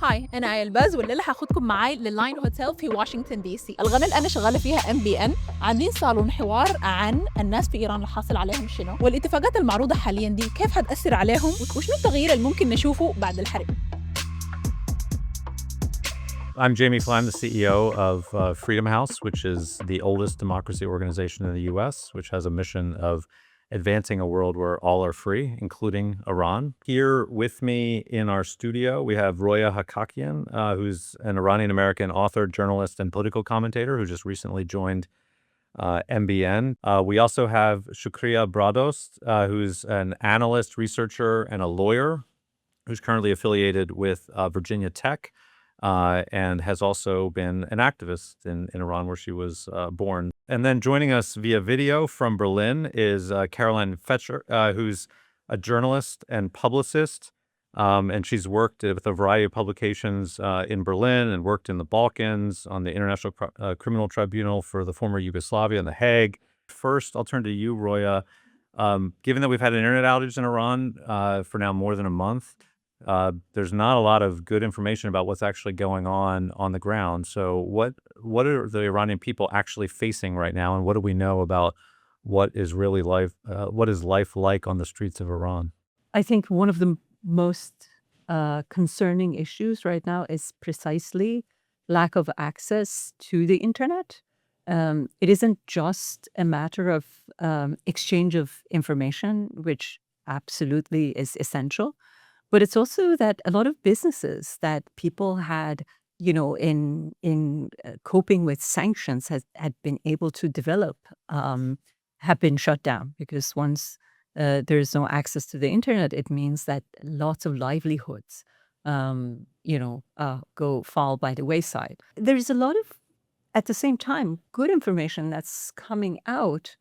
هاي أنا آية الباز والليلة هاخدكم معاي لللاين هوتيل في واشنطن دي سي. القناة اللي أنا شغالة فيها MBN عاملين صالون حوار عن الناس في إيران اللي حاصل عليهم شنو، والاتفاقات المعروضة حاليا دي كيف هتأثر عليهم، وشنو التغيير اللي ممكن نشوفه بعد الحرب. I'm Jamie Flam, the CEO of Freedom House, which is the oldest democracy organization in the U.S., which has a mission of advancing a world where all are free, including Iran. Here with me in our studio, we have Roya Hakakian, who's an Iranian-American author, journalist, and political commentator who just recently joined MBN. We also have Shukriya Bradost, who's an analyst, researcher, and a lawyer who's currently affiliated with Virginia Tech. And has also been an activist in Iran, where she was born. And then joining us via video from Berlin is Caroline Fetscher, who's a journalist and publicist. And she's worked with a variety of publications in Berlin and worked in the Balkans on the International Criminal Tribunal for the former Yugoslavia in The Hague. First, I'll turn to you, Roya. Given that we've had an internet outage in Iran for now more than a month, there's not a lot of good information about what's actually going on the ground. So what are the Iranian people actually facing right now, and what do we know about what is life like on the streets of Iran? I think one of the most concerning issues right now is precisely lack of access to the internet. It isn't just a matter of exchange of information, which absolutely is essential. But it's also that a lot of businesses that people had, in coping with sanctions had been able to develop have been shut down, because once there's no access to the internet, it means that lots of livelihoods, fall by the wayside. There's a lot of, at the same time, good information that's coming out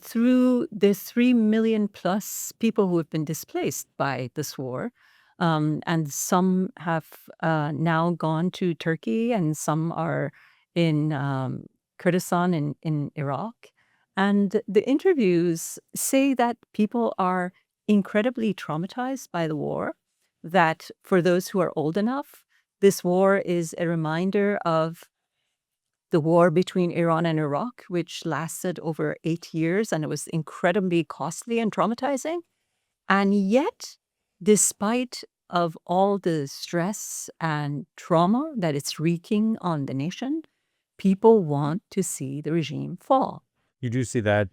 through the 3 million plus people who have been displaced by this war. And some have now gone to Turkey, and some are in Kurdistan in Iraq. And the interviews say that people are incredibly traumatized by the war, that for those who are old enough, this war is a reminder of the war between Iran and Iraq, which lasted over 8 years, and it was incredibly costly and traumatizing. And yet, despite of all the stress and trauma that it's wreaking on the nation, people want to see the regime fall. You do see that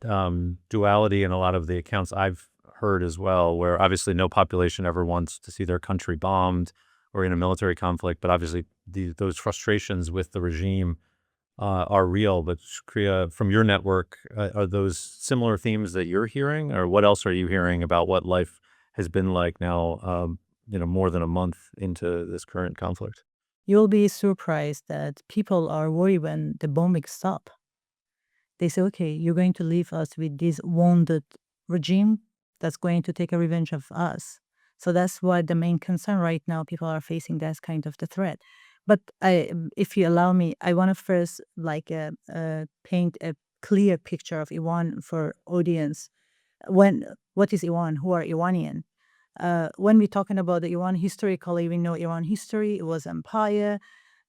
duality in a lot of the accounts I've heard as well, where obviously no population ever wants to see their country bombed or in a military conflict, but obviously those frustrations with the regime are real. But Shukriya, from your network, are those similar themes that you're hearing, or what else are you hearing about what life has been like now, more than a month into this current conflict? You'll be surprised that people are worried when the bombing stop. They say, okay, you're going to leave us with this wounded regime that's going to take a revenge of us. So that's what the main concern right now. People are facing that kind of the threat. But if you allow me, I want to first paint a clear picture of Iran for audience. What is Iran? Who are Iranian? When we're talking about the Iran historically, we know Iran history, it was empire.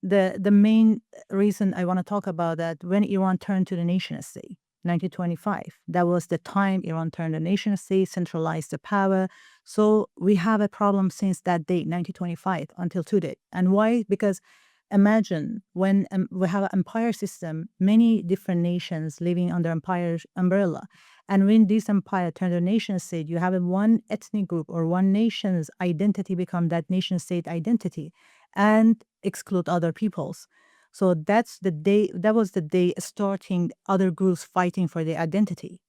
The main reason I want to talk about that, when Iran turned to the nation state, 1925, that was the time Iran turned to the nation state, centralized the power. So we have a problem since that date, 1925, until today. And why? Because imagine when we have an empire system, many different nations living under empire umbrella. And when this empire turned to a nation state, you have one ethnic group or one nation's identity become that nation state identity and exclude other peoples. So that was the day starting other groups fighting for their identity.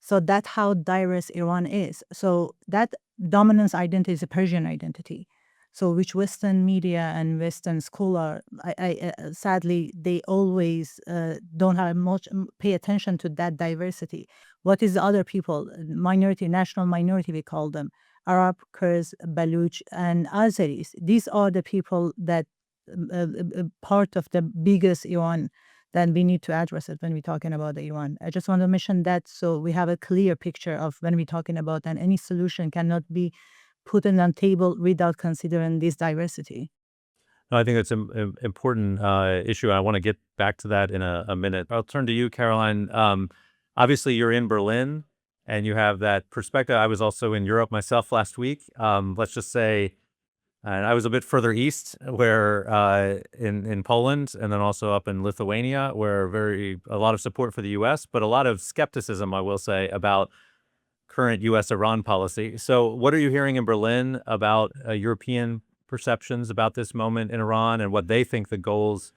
So that's how diverse Iran is. So that dominance identity is a Persian identity. So which Western media and Western scholar, sadly, they always don't have much pay attention to that diversity. What is the other people, minority, national minority, we call them, Arab, Kurds, Baluch, and Azeris. These are the people that part of the biggest Iran that we need to address it when we're talking about the Iran. I just want to mention that so we have a clear picture of when we're talking about, and any solution cannot be put on the table without considering this diversity. No, I think it's an important issue. I want to get back to that in a minute. I'll turn to you, Caroline. Obviously, you're in Berlin and you have that perspective. I was also in Europe myself last week. Let's just say, and I was a bit further east, where in Poland, and then also up in Lithuania, where a lot of support for the U.S., but a lot of skepticism, I will say, about current U.S.-Iran policy. So, what are you hearing in Berlin about European perceptions about this moment in Iran and what they think the goals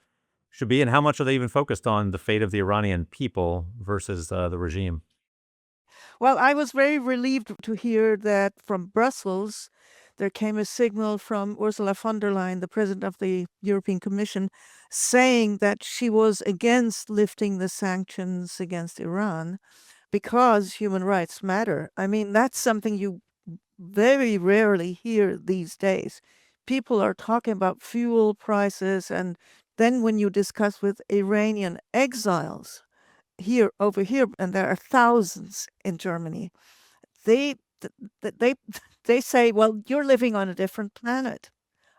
should be, and how much are they even focused on the fate of the Iranian people versus the regime? Well, I was very relieved to hear that from Brussels, there came a signal from Ursula von der Leyen, the president of the European Commission, saying that she was against lifting the sanctions against Iran because human rights matter. I mean, that's something you very rarely hear these days. People are talking about fuel prices, and then when you discuss with Iranian exiles over here, and there are thousands in Germany, they they they say, well, you're living on a different planet.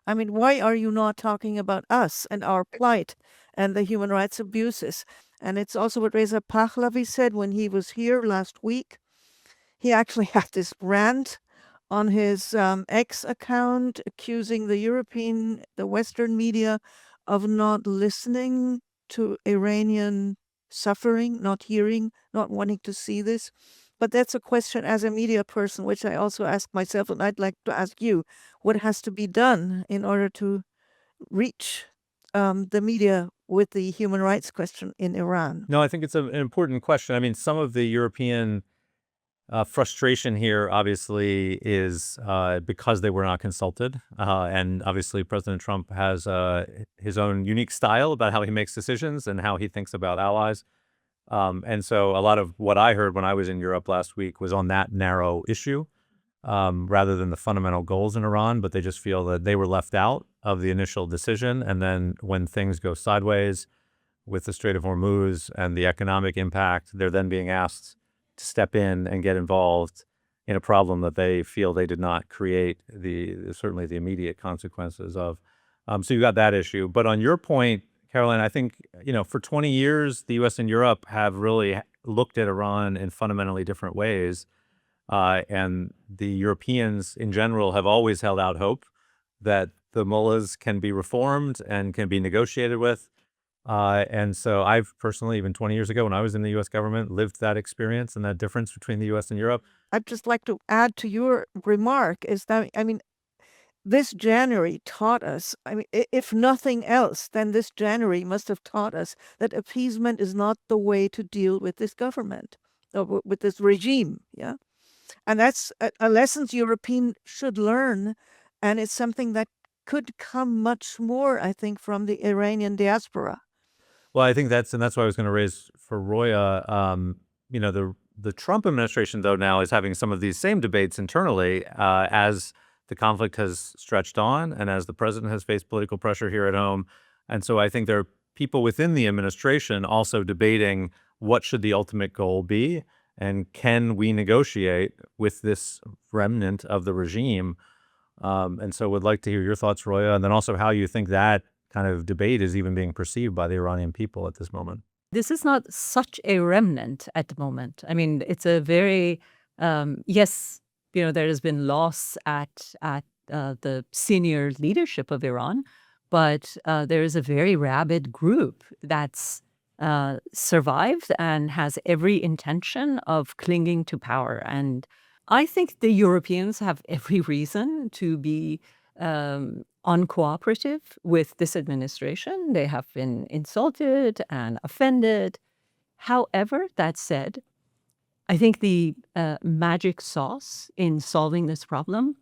I mean, why are you not talking about us and our plight and the human rights abuses? And it's also what Reza Pahlavi said when he was here last week. He actually had this rant on his X account accusing the Western media of not listening to Iranian suffering, not hearing, not wanting to see this. But that's a question as a media person, which I also ask myself, and I'd like to ask you, what has to be done in order to reach the media with the human rights question in Iran? No, I think it's an important question. I mean, some of the European frustration here, obviously, is because they were not consulted. And obviously, President Trump has his own unique style about how he makes decisions and how he thinks about allies. And so a lot of what I heard when I was in Europe last week was on that narrow issue, rather than the fundamental goals in Iran. But they just feel that they were left out of the initial decision. And then when things go sideways with the Strait of Hormuz and the economic impact, they're then being asked to step in and get involved in a problem that they feel they did not create certainly the immediate consequences of. So you got that issue. But on your point, Caroline, I think, for 20 years, the U.S. and Europe have really looked at Iran in fundamentally different ways. And the Europeans in general have always held out hope that the mullahs can be reformed and can be negotiated with. And so I've personally, even 20 years ago when I was in the U.S. government, lived that experience and that difference between the U.S. and Europe. I'd just like to add to your remark is that, I mean, this January taught us, I mean, if nothing else, then this January must have taught us that appeasement is not the way to deal with this government, or with this regime. Yeah. And that's a lesson Europeans should learn. And it's something that could come much more, I think, from the Iranian diaspora. Well, I think that's why I was going to raise for Roya. The Trump administration, though, now is having some of these same debates internally as the conflict has stretched on and as the president has faced political pressure here at home. And so I think there are people within the administration also debating what should the ultimate goal be, and can we negotiate with this remnant of the regime? And so would like to hear your thoughts, Roya, and then also how you think that kind of debate is even being perceived by the Iranian people at this moment. This is not such a remnant at the moment. I mean, it's a very, yes, there has been loss at the senior leadership of Iran, but there is a very rabid group that's survived and has every intention of clinging to power. And I think the Europeans have every reason to be uncooperative with this administration. They have been insulted and offended. However, that said, I think the magic sauce in solving this problem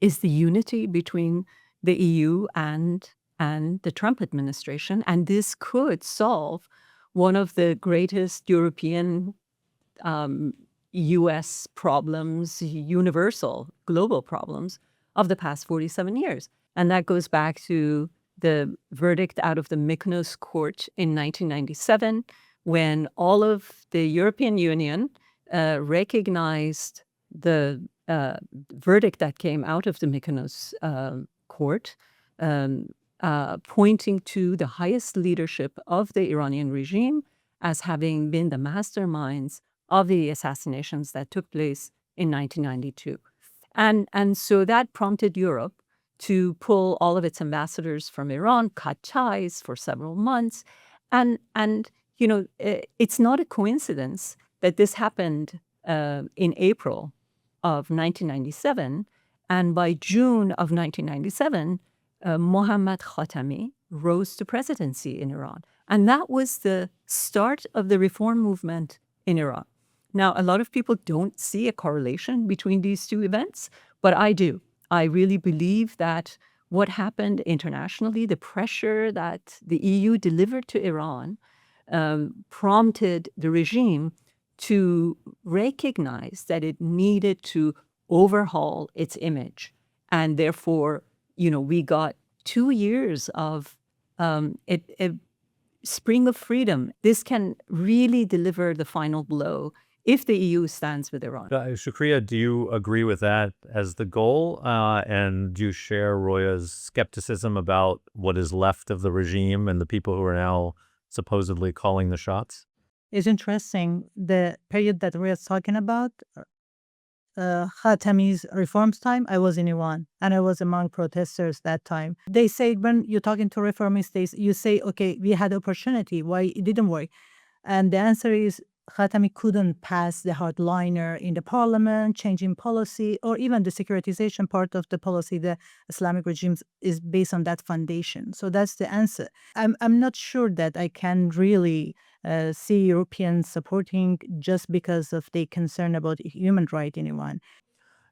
is the unity between the EU and the Trump administration. And this could solve one of the greatest European U.S. problems, universal global problems of the past 47 years. And that goes back to the verdict out of the Mykonos court in 1997, when all of the European Union recognized the verdict that came out of the Mykonos court pointing to the highest leadership of the Iranian regime as having been the masterminds of the assassinations that took place in 1992. And so that prompted Europe to pull all of its ambassadors from Iran, cut ties for several months. And it's not a coincidence that this happened in April of 1997. And by June of 1997, Mohammad Khatami rose to presidency in Iran. And that was the start of the reform movement in Iran. Now, a lot of people don't see a correlation between these two events, but I do. I really believe that what happened internationally, the pressure that the EU delivered to Iran, prompted the regime to recognize that it needed to overhaul its image. And therefore, we got 2 years of a spring of freedom. This can really deliver the final blow if the EU stands with Iran. Shukriya, do you agree with that as the goal? And do you share Roya's skepticism about what is left of the regime and the people who are now supposedly calling the shots? It's interesting, the period that Roya is talking about, Khatami's reforms time, I was in Iran and I was among protesters that time. They say when you're talking to reformists, you say, okay, we had opportunity, why it didn't work? And the answer is Khatami couldn't pass the hardliner in the parliament, changing policy, or even the securitization part of the policy. The Islamic regime is based on that foundation. So that's the answer. I'm not sure that I can really see Europeans supporting just because of the concern about human rights in Iran.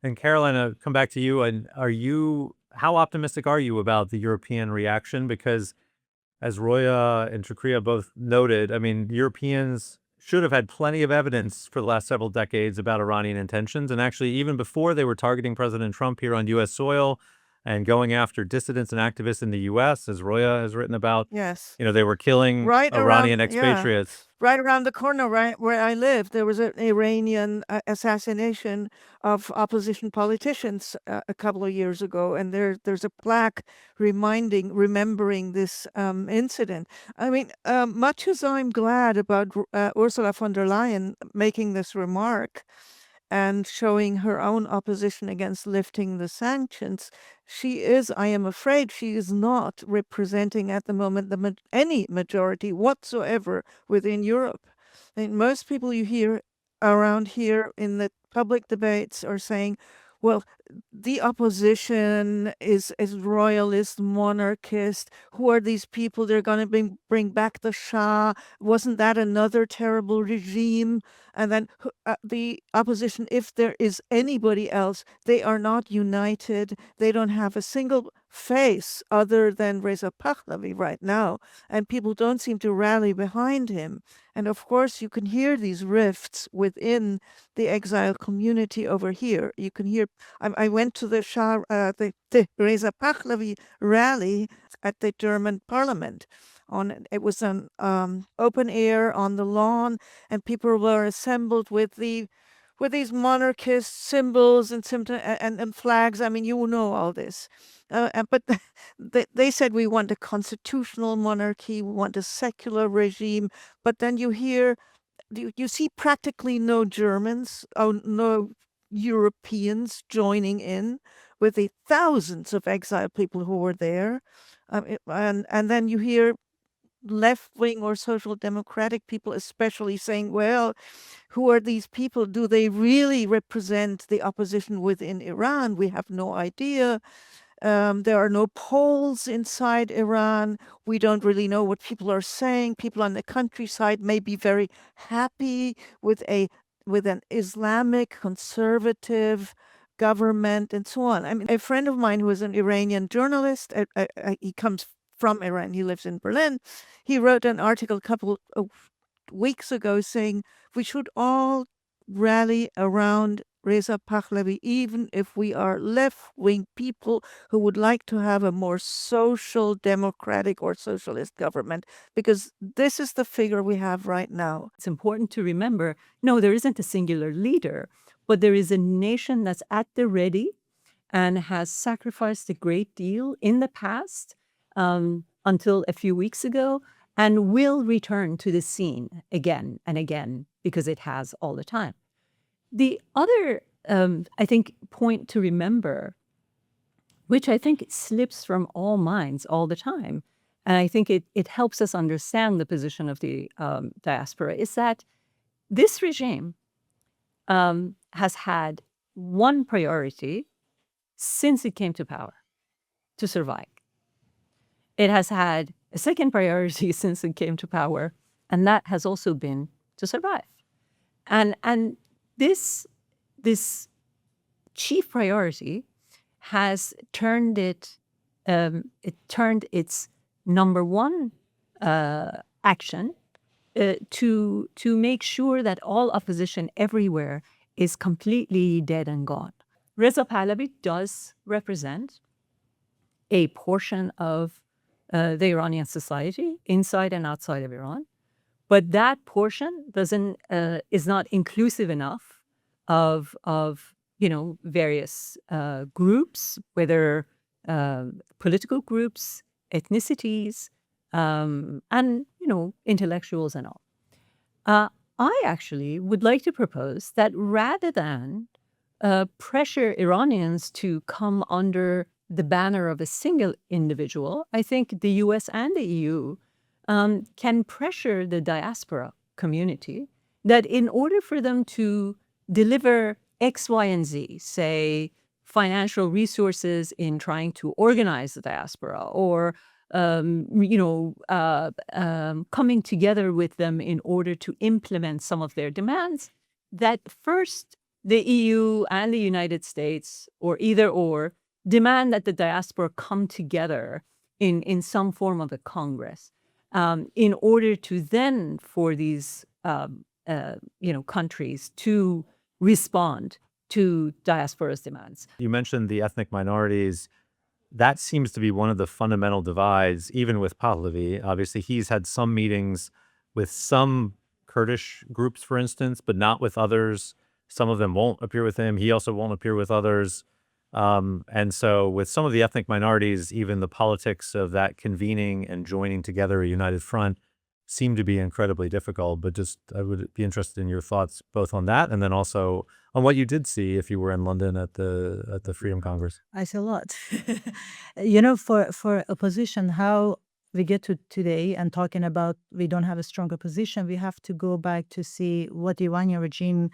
And Caroline, come back to you. And how optimistic are you about the European reaction? Because as Roya and Shukriya both noted, I mean, Europeans should have had plenty of evidence for the last several decades about Iranian intentions. And actually, even before they were targeting President Trump here on U.S. soil and going after dissidents and activists in the U.S., as Roya has written about, Yes. they were killing Right Iranian around- yeah. expatriates. Right around the corner, right where I live, there was an Iranian assassination of opposition politicians a couple of years ago, and there's a plaque remembering this incident. I mean, much as I'm glad about Ursula von der Leyen making this remark and showing her own opposition against lifting the sanctions, I am afraid she is not representing at the moment any majority whatsoever within Europe. I mean, most people you hear around here in the public debates are saying, well, the opposition is royalist, monarchist. Who are these people? They're going to bring back the Shah. Wasn't that another terrible regime? And then the opposition, if there is anybody else, they are not united. They don't have a single face other than Reza Pahlavi right now. And people don't seem to rally behind him. And of course, you can hear these rifts within the exile community over here. You can hear, I went to the the Reza Pahlavi rally at the German parliament. It was an open air on the lawn, and people were assembled with these monarchist symbols and flags. I mean, you know all this. But they said we want a constitutional monarchy, we want a secular regime. But then you see practically no Germans, no Europeans joining in with the thousands of exiled people who were there. And then you hear left-wing or social democratic people especially saying, well, who are these people? Do they really represent the opposition within Iran? We have no idea. There are no polls inside Iran. We don't really know what people are saying. People on the countryside may be very happy with an Islamic conservative government and so on. I mean, a friend of mine who is an Iranian journalist, he comes from Iran, he lives in Berlin. He wrote an article a couple of weeks ago saying we should all rally around Reza Pahlavi, even if we are left-wing people who would like to have a more social, democratic or socialist government, because this is the figure we have right now. It's important to remember, no, there isn't a singular leader, but there is a nation that's at the ready and has sacrificed a great deal in the past until a few weeks ago, and will return to the scene again and again because it has all the time. The other, I think, point to remember, which I think slips from all minds all the time, and I think it helps us understand the position of the diaspora, is that this regime has had one priority since it came to power: to survive. It has had a second priority since it came to power, and that has also been to survive. And this chief priority has turned it turned its number one action to make sure that all opposition everywhere is completely dead and gone. Reza Pahlavi does represent a portion of the Iranian society, inside and outside of Iran, but that portion is not inclusive enough of various groups, whether political groups, ethnicities, and intellectuals and all. I actually would like to propose that rather than pressure Iranians to come under the banner of a single individual, I think the US and the EU can pressure the diaspora community that in order for them to deliver X, Y, and Z, say financial resources in trying to organize the diaspora, or coming together with them in order to implement some of their demands, that first the EU and the United States, or either or, demand that the diaspora come together in some form of a Congress, in order to then for these countries to respond to diaspora's demands. You mentioned the ethnic minorities. That seems to be one of the fundamental divides, even with Pahlavi. Obviously, he's had some meetings with some Kurdish groups, for instance, but not with others. Some of them won't appear with him. He also won't appear with others. And so with some of the ethnic minorities, even the politics of that convening and joining together a united front seem to be incredibly difficult. But just I would be interested in your thoughts both on that and then also on what you did see if you were in London at the Freedom Congress. I see a lot. For opposition, how we get to today and talking about we don't have a strong opposition, we have to go back to see what the Iranian regime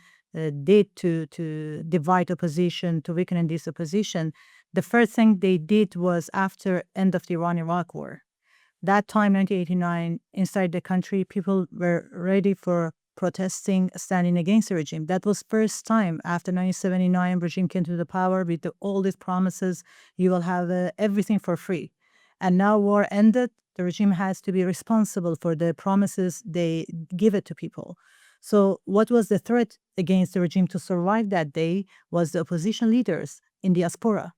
did to divide opposition, to weaken this opposition. The first thing they did was after end of the Iran-Iraq War. That time, 1989, inside the country, people were ready for protesting, standing against the regime. That was first time after 1979, regime came to the power with all these promises, you will have everything for free. And now war ended, the regime has to be responsible for the promises they give it to people. So what was the threat against the regime to survive that day was the opposition leaders in diaspora.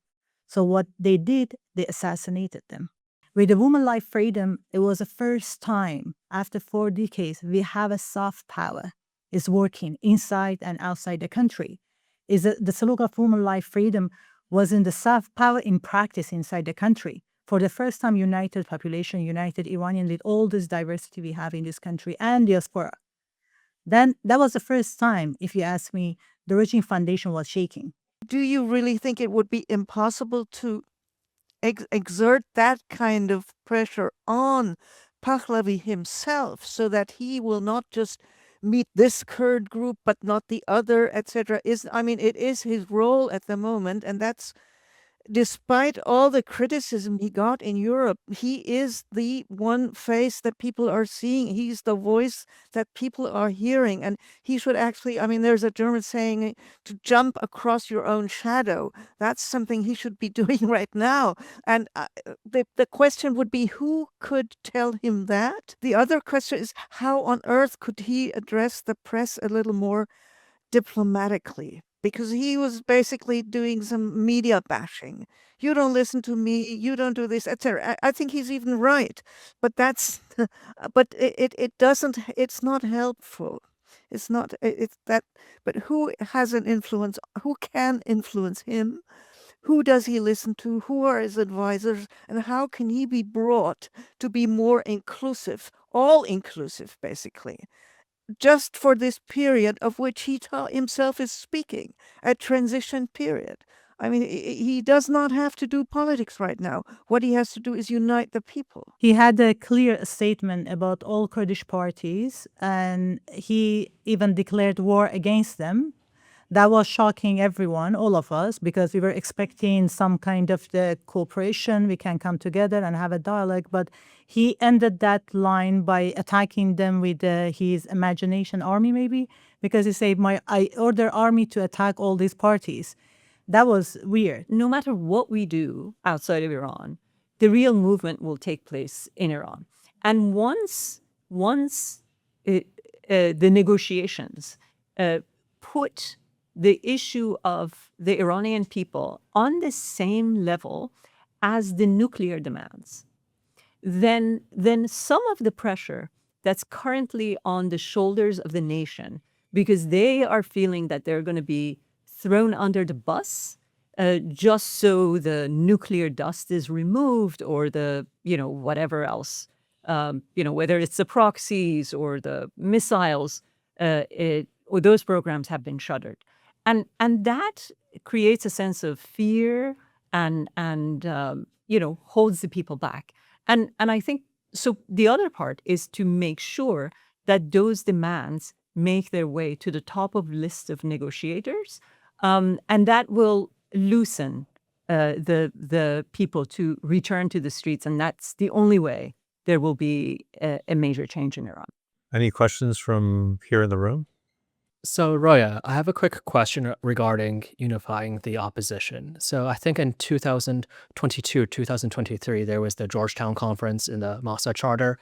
So what they did, they assassinated them. With the woman life freedom, it was the first time after 4 decades we have a soft power. It's working inside and outside the country. The slogan of woman life freedom was in the soft power in practice inside the country. For the first time, united population, united Iranian with all this diversity we have in this country and diaspora. Then that was the first time, if you ask me, the regime foundation was shaking. Do you really think it would be impossible to exert that kind of pressure on Pahlavi himself so that he will not just meet this Kurd group but not the other, etc.? It is his role at the moment, and that's despite all the criticism he got in Europe, he is the one face that people are seeing. He's the voice that people are hearing. And he should actually, there's a German saying to jump across your own shadow. That's something he should be doing right now. And the question would be, who could tell him that? The other question is, how on earth could he address the press a little more diplomatically? Because he was basically doing some media bashing. You don't listen to me, you don't do this, etc. I think he's even right, but it doesn't. It's not helpful. It's not. It's that. But who has an influence? Who can influence him Who does he listen to? Who are his advisors? And how can he be brought to be more inclusive, all inclusive, basically, just for this period of which he himself is speaking, a transition period? I mean, he does not have to do politics right now. What he has to do is unite the people. He had a clear statement about all Kurdish parties, and he even declared war against them. That was shocking everyone, all of us, because we were expecting some kind of the cooperation. We can come together and have a dialogue. But he ended that line by attacking them with his imagination army, maybe, because he said, I order army to attack all these parties. That was weird. No matter what we do outside of Iran, the real movement will take place in Iran. And once the negotiations put the issue of the Iranian people on the same level as the nuclear demands, then some of the pressure that's currently on the shoulders of the nation, because they are feeling that they're going to be thrown under the bus just so the nuclear dust is removed, or the, whatever else, whether it's the proxies or the missiles, or those programs have been shuttered. And that creates a sense of fear and holds the people back. And I think, so the other part is to make sure that those demands make their way to the top of list of negotiators, and that will loosen the people to return to the streets, and that's the only way there will be a major change in Iran. Any questions from here in the room? So, Roya, I have a quick question regarding unifying the opposition. So, I think in 2022, 2023, there was the Georgetown conference in the Massa Charter.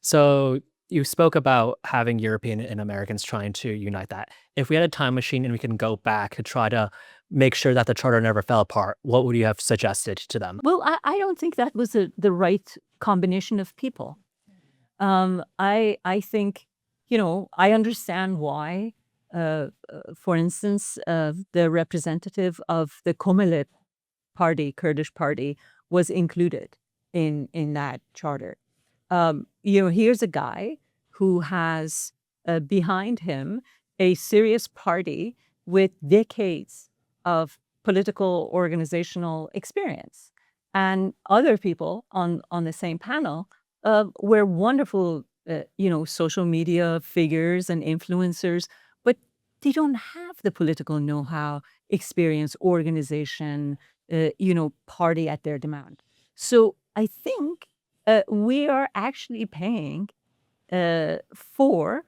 So, you spoke about having European and Americans trying to unite that. If we had a time machine and we can go back to try to make sure that the charter never fell apart, what would you have suggested to them? Well, I don't think that was the right combination of people. I think, I understand why. For instance, the representative of the Komelet party, Kurdish party, was included in that charter. Here's a guy who has behind him a serious party with decades of political organizational experience. And other people on the same panel were wonderful, social media figures and influencers, but they don't have the political know-how, experience, organization, party at their demand. So I think we are actually paying for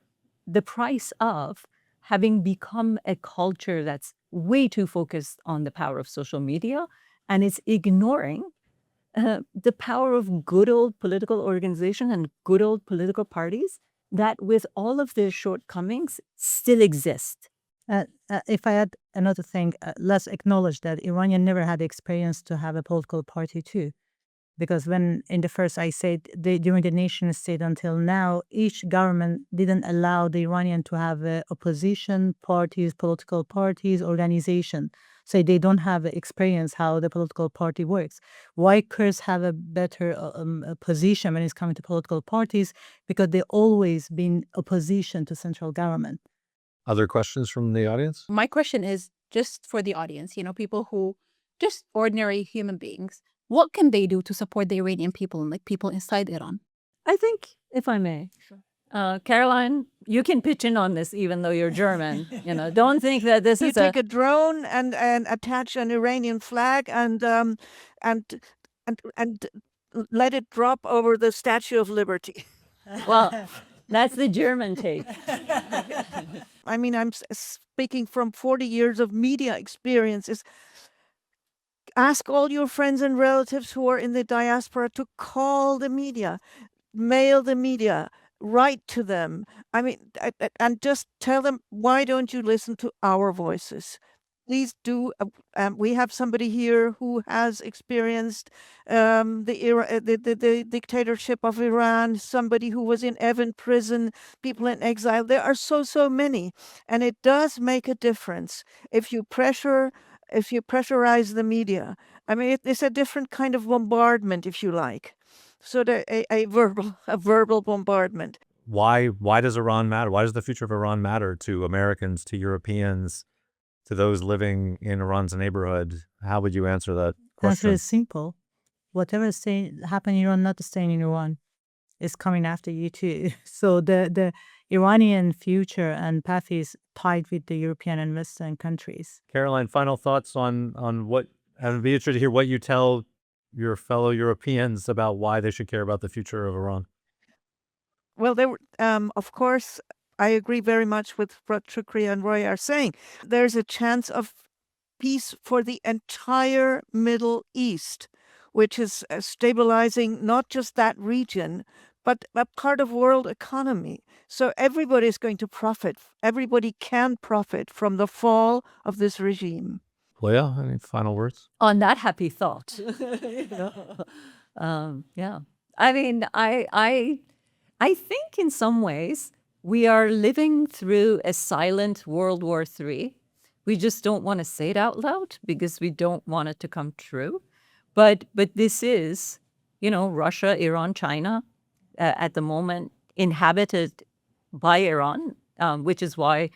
the price of having become a culture that's way too focused on the power of social media, and it's ignoring the power of good old political organization and good old political parties that, with all of their shortcomings, still exist. If I add another thing, let's acknowledge that Iranian never had experience to have a political party too. Because when in the first I said during the nation state until now, each government didn't allow the Iranian to have opposition parties, political parties, organization. So they don't have experience how the political party works. Why Kurds have a better position when it's coming to political parties? Because they always been opposition to central government. Other questions from the audience? My question is just for the audience, people who, just ordinary human beings, what can they do to support the Iranian people and people inside Iran? I think, if I may, Caroline, you can pitch in on this, even though you're German. Don't think that this You is take a drone and attach an Iranian flag and let it drop over the Statue of Liberty. Well, that's the German take. I mean, I'm speaking from 40 years of media experiences. Ask all your friends and relatives who are in the diaspora to call the media, mail the media, write to them. I mean, and just tell them, why don't you listen to our voices? Please do. We have somebody here who has experienced the dictatorship of Iran, somebody who was in Evin prison, people in exile. There are so many. And it does make a difference if you pressure if you pressurize the media, I mean, it's a different kind of bombardment, if you like. So a verbal bombardment. Why does Iran matter? Why does the future of Iran matter to Americans, to Europeans, to those living in Iran's neighborhood? How would you answer that The answer question? is simple. Whatever happened in Iran, not staying in Iran, is coming after you too. So the Iranian future and path is tied with the European and Western countries. Caroline, final thoughts on what, I'd be interested to hear what you tell your fellow Europeans about why they should care about the future of Iran. Well, of course, I agree very much with what Shukriya and Roya are saying. There's a chance of peace for the entire Middle East, which is stabilizing not just that region, but a part of world economy. So everybody is going to profit. Everybody can profit from the fall of this regime. Roya, any final words? On that happy thought. Yeah. I mean, I think in some ways we are living through a silent World War III. We just don't want to say it out loud because we don't want it to come true. But this is, Russia, Iran, China, at the moment inhabited by Iran, which is why,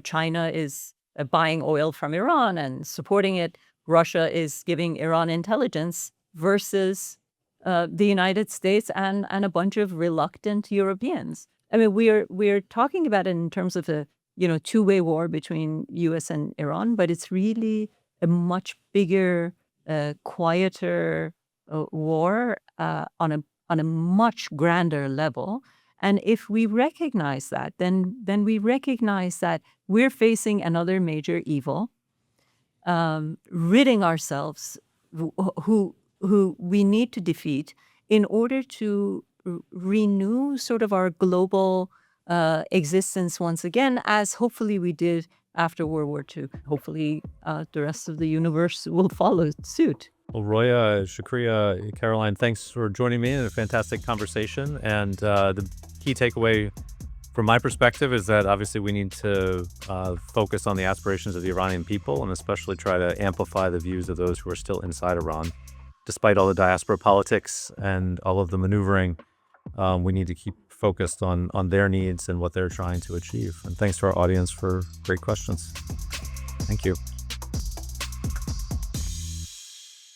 China is buying oil from Iran and supporting it. Russia is giving Iran intelligence versus the United States and a bunch of reluctant Europeans. I mean, we're talking about it in terms of a two-way war between U.S. and Iran, but it's really a much bigger, quieter war on a much grander level. And if we recognize that, then we recognize that we're facing another major evil, ridding ourselves who we need to defeat in order to renew sort of our global existence once again, as hopefully we did after World War II. Hopefully the rest of the universe will follow suit. Well, Roya, Shukriya, Caroline, thanks for joining me in a fantastic conversation. And the key takeaway from my perspective is that obviously we need to focus on the aspirations of the Iranian people and especially try to amplify the views of those who are still inside Iran. Despite all the diaspora politics and all of the maneuvering, we need to keep focused on their needs and what they're trying to achieve. And thanks to our audience for great questions. Thank you.